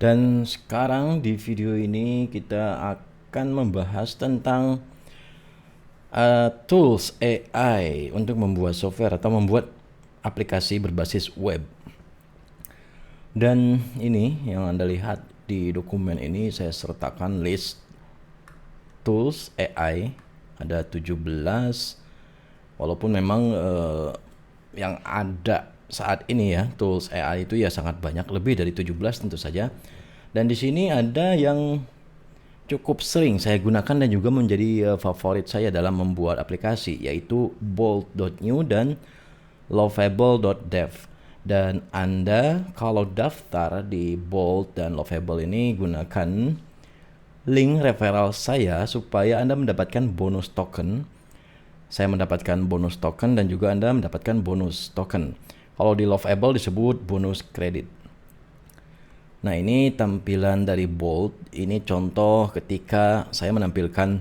Dan sekarang di video ini kita akan membahas tentang tools AI untuk membuat software atau membuat aplikasi berbasis web. Dan ini yang Anda lihat di dokumen ini, saya sertakan list tools AI ada 17, walaupun memang yang ada saat ini ya tools AI itu ya sangat banyak, lebih dari 17 tentu saja. Dan di sini ada yang cukup sering saya gunakan dan juga menjadi favorit saya dalam membuat aplikasi, yaitu bolt.new dan lovable.dev. Dan Anda kalau daftar di Bolt dan Lovable ini, gunakan link referral saya supaya Anda mendapatkan bonus token. Saya mendapatkan bonus token dan juga Anda mendapatkan bonus token. Kalau di Lovable disebut bonus kredit. Nah, ini tampilan dari Bolt. Ini contoh ketika saya menampilkan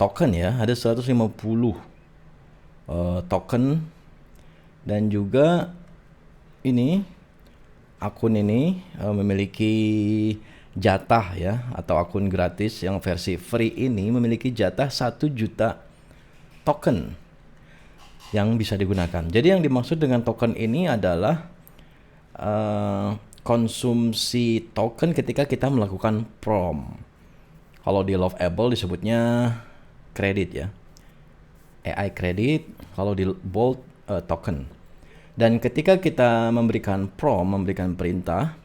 token ya. Ada 150 token. Dan juga ini akun ini memiliki jatah ya, atau akun gratis yang versi free ini memiliki jatah 1 juta token yang bisa digunakan. Jadi yang dimaksud dengan token ini adalah konsumsi token ketika kita melakukan prompt. Kalau di Lovable disebutnya kredit ya, AI kredit. Kalau di Bolt token. Dan ketika kita memberikan prompt, memberikan perintah,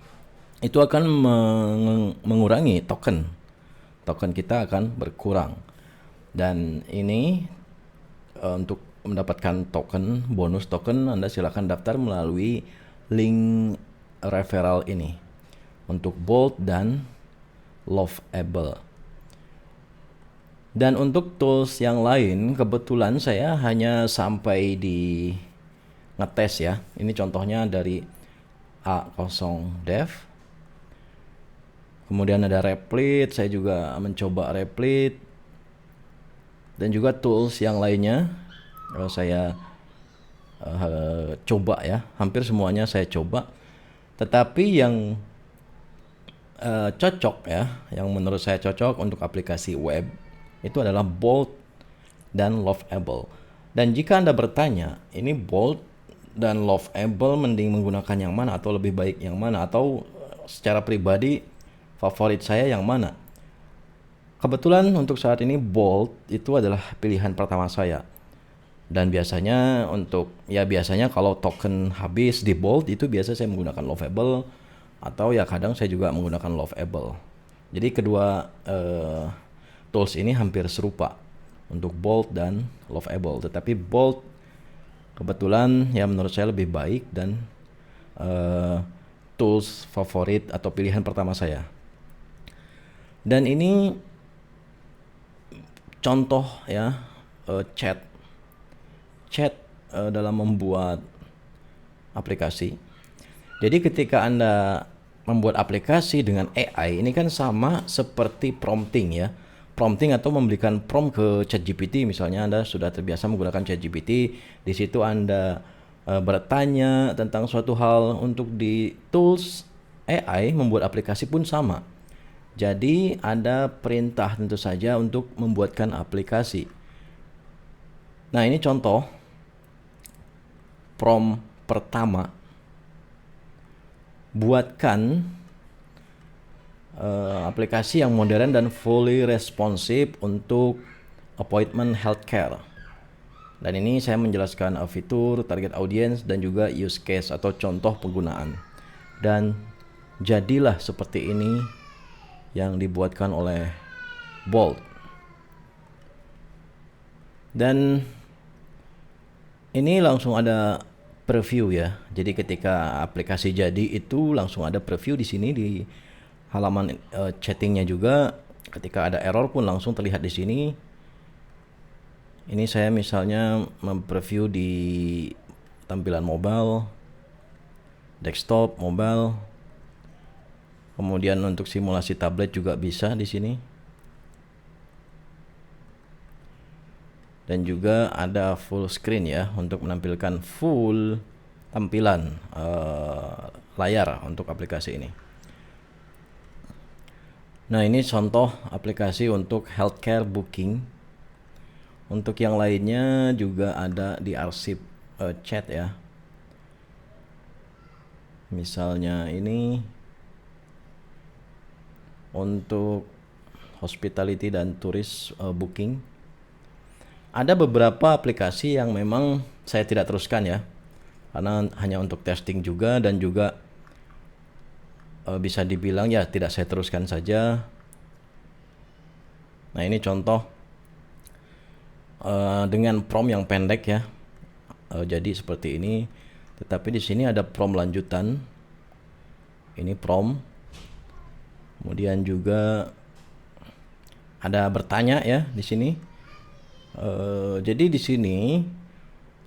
itu akan mengurangi token. Token kita akan berkurang. Dan ini untuk mendapatkan token, bonus token, Anda silakan daftar melalui link referral ini untuk Bolt dan Lovable. Dan untuk tools yang lain, kebetulan saya hanya sampai di ngetes ya. Ini contohnya dari A0dev. Kemudian ada Replit, saya juga mencoba Replit. Dan juga tools yang lainnya saya coba ya. Hampir semuanya saya coba. Tetapi yang cocok ya, yang menurut saya cocok untuk aplikasi web itu adalah Bolt dan Lovable. Dan jika Anda bertanya, ini Bolt dan Lovable mending menggunakan yang mana, atau lebih baik yang mana, atau secara pribadi favorit saya yang mana? Kebetulan untuk saat ini Bolt itu adalah pilihan pertama saya. Dan biasanya biasanya kalau token habis di Bolt itu biasa saya menggunakan Lovable, atau ya kadang saya juga menggunakan Lovable. Jadi kedua tools ini hampir serupa untuk Bolt dan Lovable, tetapi Bolt kebetulan ya menurut saya lebih baik dan tools favorit atau pilihan pertama saya. Dan ini contoh ya, chat dalam membuat aplikasi. Jadi ketika Anda membuat aplikasi dengan AI, ini kan sama seperti prompting ya. Prompting atau memberikan prompt ke ChatGPT, misalnya Anda sudah terbiasa menggunakan ChatGPT, di situ Anda bertanya tentang suatu hal. Untuk di tools AI membuat aplikasi pun sama. Jadi ada perintah tentu saja untuk membuatkan aplikasi. Nah, ini contoh prompt pertama. Buatkan aplikasi yang modern dan fully responsive untuk appointment healthcare. Dan ini saya menjelaskan fitur, target audience, dan juga use case atau contoh penggunaan. Dan jadilah seperti ini yang dibuatkan oleh Bolt. Dan ini langsung ada preview ya. Jadi ketika aplikasi jadi itu langsung ada preview di sini di halaman chattingnya juga. Ketika ada error pun langsung terlihat di sini. Ini saya misalnya mempreview di tampilan mobile, desktop, mobile. Kemudian untuk simulasi tablet juga bisa di sini. Dan juga ada full screen ya, untuk menampilkan full tampilan layar untuk aplikasi ini. Nah, ini contoh aplikasi untuk healthcare booking. Untuk yang lainnya juga ada di arsip chat ya. Misalnya ini untuk hospitality dan turis booking. Ada beberapa aplikasi yang memang saya tidak teruskan ya, karena hanya untuk testing juga, dan juga bisa dibilang ya tidak saya teruskan saja. Nah, ini contoh dengan prompt yang pendek ya. Jadi seperti ini, tetapi di sini ada prompt lanjutan. Ini prompt, kemudian juga ada bertanya ya di sini. Jadi di sini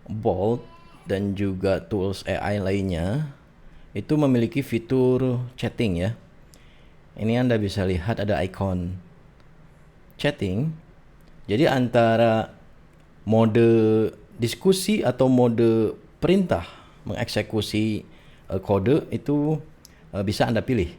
Bolt dan juga tools AI lainnya itu memiliki fitur chatting ya. Ini Anda bisa lihat ada icon chatting. Jadi antara mode diskusi atau mode perintah mengeksekusi kode itu bisa Anda pilih.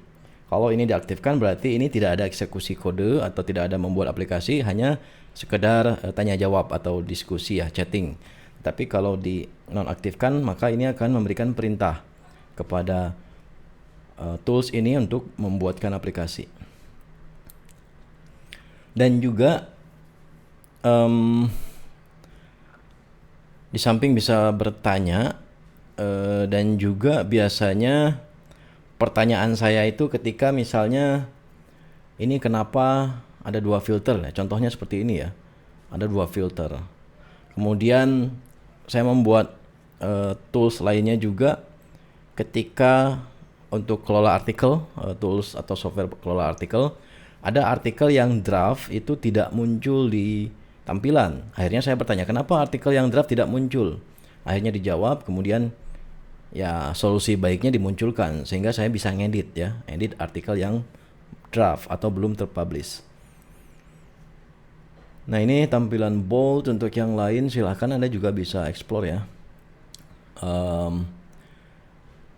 Kalau ini diaktifkan berarti ini tidak ada eksekusi kode atau tidak ada membuat aplikasi, hanya sekedar tanya jawab atau diskusi ya, chatting. Tapi kalau di nonaktifkan maka ini akan memberikan perintah kepada tools ini untuk membuatkan aplikasi. Dan juga di samping bisa bertanya, dan juga biasanya pertanyaan saya itu ketika misalnya ini kenapa ada 2 filter ya, contohnya seperti ini ya, ada 2 filter. Kemudian saya membuat tools lainnya juga ketika untuk kelola artikel, tools atau software kelola artikel, ada artikel yang draft itu tidak muncul di tampilan. Akhirnya saya bertanya, kenapa artikel yang draft tidak muncul? Akhirnya dijawab, kemudian ya solusi baiknya dimunculkan sehingga saya bisa ngedit ya, edit artikel yang draft atau belum terpublish. Nah, ini tampilan Bolt. Untuk yang lain silahkan Anda juga bisa explore ya.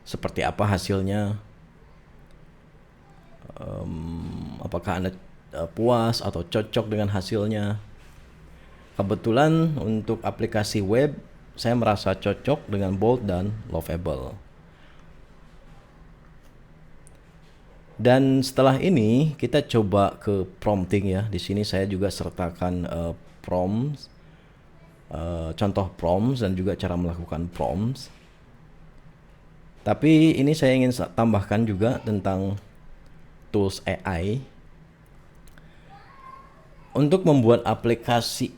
Seperti apa hasilnya, apakah Anda puas atau cocok dengan hasilnya. Kebetulan untuk aplikasi web saya merasa cocok dengan Bolt dan Lovable. Dan setelah ini kita coba ke prompting ya. Di sini saya juga sertakan prompts, contoh prompts dan juga cara melakukan prompts. Tapi ini saya ingin tambahkan juga tentang tools AI. Untuk membuat aplikasi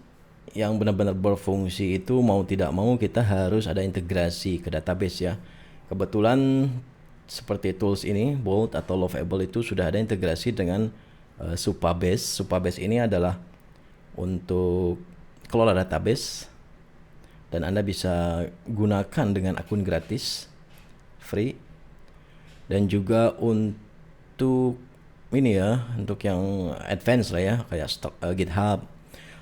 yang benar-benar berfungsi itu mau tidak mau kita harus ada integrasi ke database ya. Kebetulan seperti tools ini, Bolt atau Lovable itu sudah ada integrasi dengan Supabase. Supabase ini adalah untuk kelola database dan Anda bisa gunakan dengan akun gratis, free. Dan juga untuk ini ya, untuk yang advance lah ya, kayak GitHub,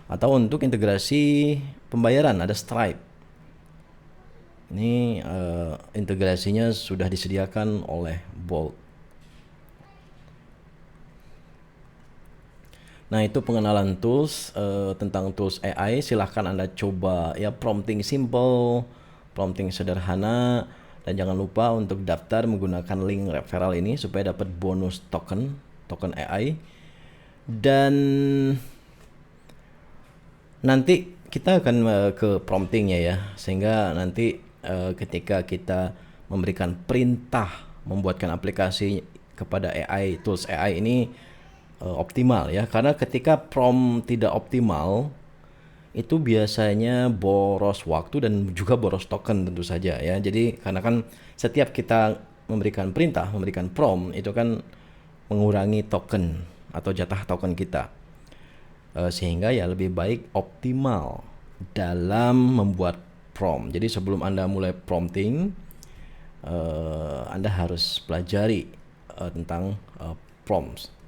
atau untuk integrasi pembayaran ada Stripe. Ini integrasinya sudah disediakan oleh Bolt. Nah, itu pengenalan tools, tentang tools AI. Silahkan Anda coba ya, prompting simple, prompting sederhana, dan jangan lupa untuk daftar menggunakan link referral ini supaya dapat bonus token AI. Dan nanti kita akan ke promptingnya ya, sehingga nanti ketika kita memberikan perintah membuatkan aplikasi kepada AI, tools AI ini optimal ya. Karena ketika prompt tidak optimal itu biasanya boros waktu dan juga boros token tentu saja ya. Jadi karena kan setiap kita memberikan perintah, memberikan prompt itu kan mengurangi token atau jatah token kita. Sehingga ya lebih baik optimal dalam membuat prompt. Jadi sebelum Anda mulai prompting, Anda harus pelajari tentang prompts.